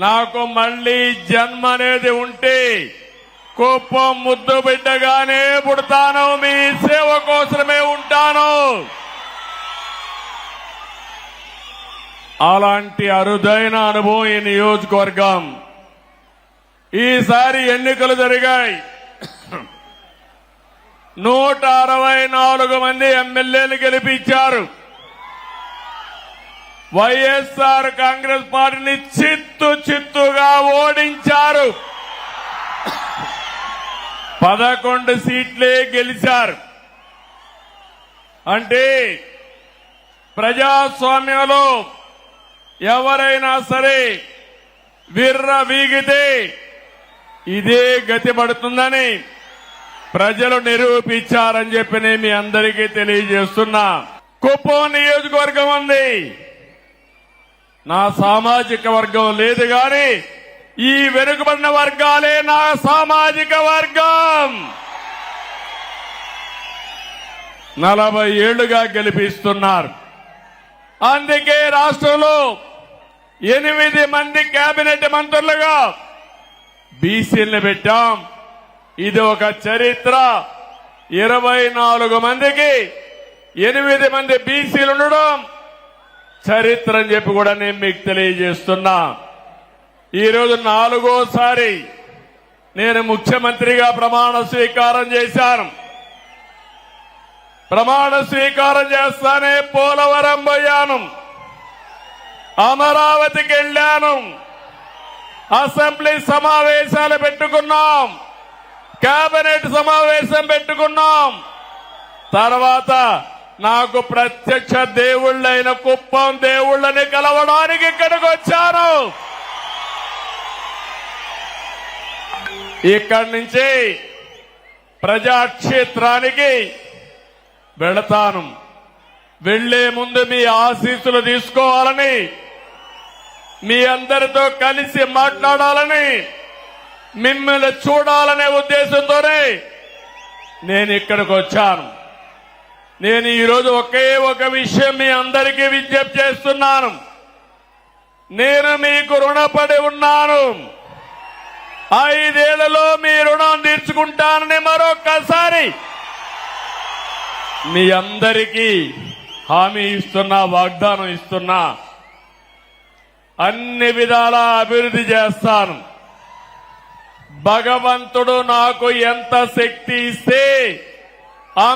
నాకు మళ్లీ జన్మ అనేది ఉంటే కుప్పం ముద్దు బిడ్డగానే పుడతాను, మీ సేవ కోసమే ఉంటాను. అలాంటి అరుదైన అనుభవం ఈ నియోజకవర్గం. ఈసారి ఎన్నికలు జరిగాయి. 164 మంది ఎమ్మెల్యేలు గెలిపించారు. వైఎస్ఆర్ కాంగ్రెస్ పార్టీని చిత్తుగా ఓడించారు. 11 సీట్లే గెలిచారు. అంటే ప్రజాస్వామ్యంలో ఎవరైనా సరే విర్ర వీగితే ఇదే గతి పడుతుందని ప్రజలు నిరూపించారని చెప్పి నేను మీ అందరికీ తెలియజేస్తున్నా. కుప్పం నియోజకవర్గం ఉంది, నా సామాజిక వర్గం లేదు గాని ఈ వెనుకబడిన వర్గాలే నా సామాజిక వర్గం. 40 ఏళ్లుగా గెలిపిస్తున్నారు. అందుకే రాష్ట్రంలో 8 మంది కేబినెట్ మంత్రులుగా బీసీలను పెట్టాం. ఇది ఒక చరిత్ర. 24 మందికి 8 మంది బీసీలు ఉండడం చరిత్ర అని చెప్పి కూడా నేను మీకు తెలియజేస్తున్నా. ఈరోజు 4వసారి నేను ముఖ్యమంత్రిగా ప్రమాణ స్వీకారం చేశాను. ప్రమాణ స్వీకారం చేస్తానే పోలవరం పోయాను, అమరావతికి వెళ్లాను, అసెంబ్లీ సమావేశాలు పెట్టుకున్నాం, కేబినెట్ సమావేశం పెట్టుకున్నాం. తర్వాత నాకు ప్రత్యక్ష దేవుళ్ళైన కుప్పం దేవుళ్ళని కలవడానికి ఇక్కడికి వచ్చాను. ఇక్కడి నుంచి ప్రజాక్షేత్రానికి వెళతాను. వెళ్లే ముందు మీ ఆశీస్సులు తీసుకోవాలని, మీ అందరితో కలిసి మాట్లాడాలని, మిమ్మల్ని చూడాలనే ఉద్దేశంతోనే నేను ఇక్కడికి వచ్చాను. నేను ఈరోజు ఒకే ఒక విషయం మీ అందరికీ విజ్ఞప్తి చేస్తున్నాను. నేను మీకు రుణపడి ఉన్నాను. 5 ఏళ్లలో మీ రుణం తీర్చుకుంటానని మరొక్కసారి మీ అందరికీ హామీ ఇస్తున్నా, వాగ్దానం ఇస్తున్నా. అన్ని విధాలా అభివృద్ధి చేస్తాను. భగవంతుడు నాకు ఎంత శక్తి ఇస్తే